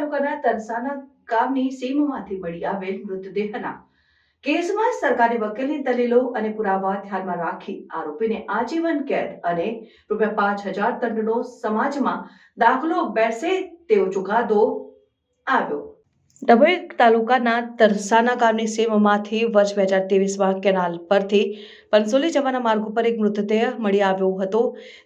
તાલુકાના તરસાના ગામની સીમમાંથી મળી આવેલ મૃતદેહના કેસમાં સરકારી વકીલની દલીલો અને પુરાવા ધ્યાનમાં રાખી આરોપીને આજીવન કેદ અને ₹5,000 દંડનો સમાજમાં દાખલો બેસે તેવો ચુકાદો આવ્યો। ડભોઈ તાલુકાના તરસાના ગામની સીમમાંથી વર્ષ 2023માં કેનાલ પરથી પંસોલી જવાના માર્ગ ઉપર એક મૃતદેહ મળી આવ્યો હતો,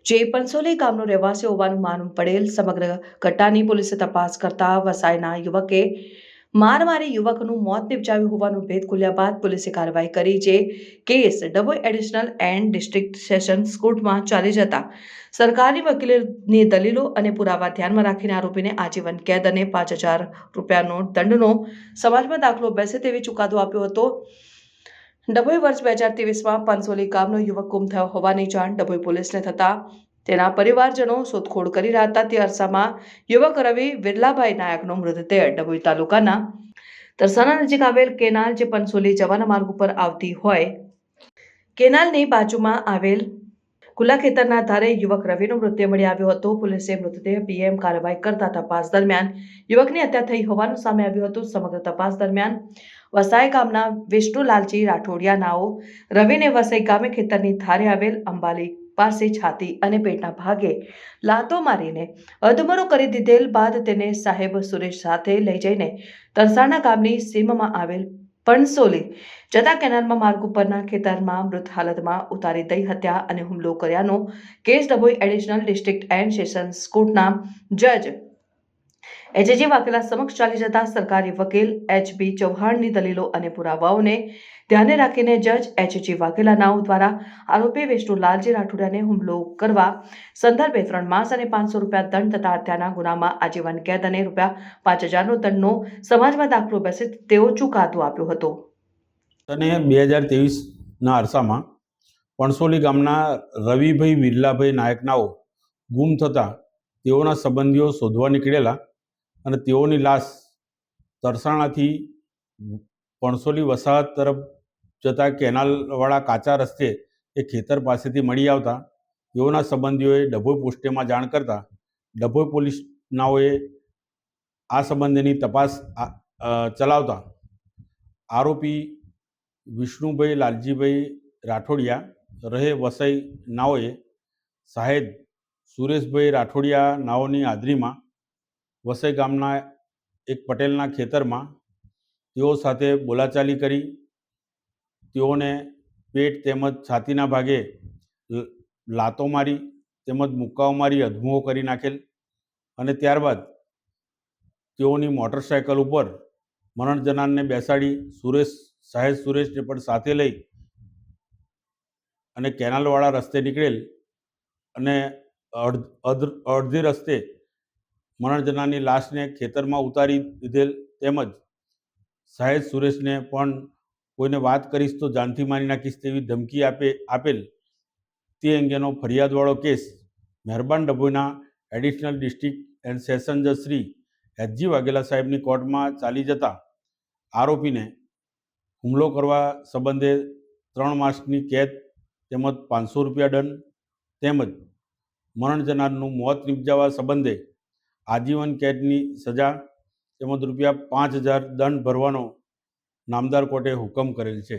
જે પંસોલી ગામનો રહેવાસી હોવાનું માલુમ પડેલ સમગ્ર ઘટનાની પોલીસે તપાસ કરતા વસાઈના યુવકે માર મારી યુવકનું મોત નિપજાવ્યું હોવાનું ભેદ ખુલ્યા બાદ પોલીસે કાર્યવાહી કરી, જે case Dabhoi additional and district sessions કોર્ટમાં ચાલી જતા સરકારી વકીલની દલીલો અને પુરાવા ધ્યાનમાં રાખીને આરોપીને આજીવન કેદ અને ₹5,000 દંડનો સમાજમાં દાખલો બેસે તેવી ચુકાદો આપ્યો હતો। ડભોઈ વર્ષ 2023માં પંસોલી ગામનો યુવક ગુમ થયો હોવાની જાણ ડભોઈ પોલીસને થતા તેના પરિવારજનો શોધખોળ કરી રહ્યા હતા। તે અરસામાં યુવક રવિ વિરલાભાઈ નાયકનો મૃતદેહ ડભોઈ તાલુકાના તરસાના નજીક આવેલ કેનાલ, જે પંસોલી જવાના માર્ગ ઉપર આવતી હોય, કેનાલની બાજુમાં આવેલ ખુલ્લા ખેતરના આધારે યુવક રવિનો મૃતદેહ મળી આવ્યો હતો। પોલીસે મૃતદેહ પીએમ કાર્યવાહી કરતા તપાસ દરમિયાન યુવકની હત્યા થઈ હોવાનું સામે આવ્યું હતું। સમગ્ર તપાસ દરમિયાન વસાઈ ગામના વિષ્ણુલાલજી રાઠોડિયા નાઓ રવિને વસાઈ ગામે ખેતરની ધારે આવેલ અંબાલી પાસે છાતી અને પેટના ભાગે લાતો મારીને અધમરો કરી દીધેલ બાદ તેને સાહેબ સુરેશ સાથે લઈ જઈને તરસાના ગામની સીમમાં આવેલ પણસોલી જતા કેનાલમાં માર્ગ ઉપરના ખેતરમાં મૃત હાલતમાં ઉતારી દઈ હત્યા અને હુમલો કર્યાનો case Dabhoi additional district and sessions કોર્ટના જજ એચજી વાઘેલા સમક્ષ ચાલી જતા સરકારી વકીલ એચબી ચૌહાણની દલીલો અને પુરાવાઓને ધ્યાને રાખીને જજ એચજી વાઘેલા નાઓ દ્વારા આરોપી વિષ્ણુલાલજી રાઠોડિયાને હુમલો કરવા સંદર્ભે 3 માસ અને ₹500 દંડ તથા હત્યાના ગુનામાં આજીવન કેદ અને ₹5,000 દંડનો સમાજમાં દાખલો બેસે તેવો ચુકાદો આપ્યો હતો। અને 2023ના અરસામાં પણસોલી ગામના રવિભાઈ વિરલાભાઈ નાયકનાઓ ગુમ થતા તેઓના સંબંધીઓ શોધવા નીકળેલા અને તેઓની લાશ તરસાણાથી પણસોલી વસાહત તરફ જતા કેનાલવાળા કાચા રસ્તે એ ખેતર પાસેથી મળી આવતા તેઓના સંબંધીઓએ ડભોઈ પોસ્ટેમાં જાણ કરતા ડભોઈ પોલીસનાઓએ આ સંબંધેની તપાસ ચલાવતા આરોપી વિષ્ણુભાઈ લાલજીભાઈ રાઠોડિયા રહે વસઈ નાઓએ સાહેબ સુરેશભાઈ રાઠોડિયા નાઓની હાજરીમાં વસઈ ગામના એક પટેલના ખેતરમાં તેઓ સાથે બોલાચાલી કરી તેઓને પેટ તેમજ છાતીના ભાગે લાતો મારી તેમજ મુક્કાઓ મારી અધમુઓ કરી નાખેલ અને ત્યારબાદ તેઓની મોટરસાયકલ ઉપર મરણ જનારને બેસાડી સાહેબ સુરેશને પણ સાથે લઈ અને કેનાલવાળા રસ્તે નીકળેલ અને અડધી રસ્તે મરણ જનારની લાશને ખેતરમાં ઉતારી દીધેલ તેમજ સાહેબ સુરેશને પણ કોઈને વાત કરીશ તો જાનથી મારી નાખીશ તેવી ધમકી આપેલ તે અંગેનો ફરિયાદવાળો કેસ મહેરબાન ડભોઈના એડિશનલ ડિસ્ટ્રિક્ટ એન્ડ સેશન જજ શ્રી એચજી વાઘેલા સાહેબની કોર્ટમાં ચાલી જતા આરોપીને હુમલો કરવા સંબંધે 3 માસની કેદ તેમજ ₹500 દંડ તેમજ મરણ જનારનું મોત નિપજાવવા સંબંધે આજીવન કેદની સજા તેમજ ₹5,000 દંડ ભરવાનો નામદાર કોર્ટે હુકમ કરેલ છે।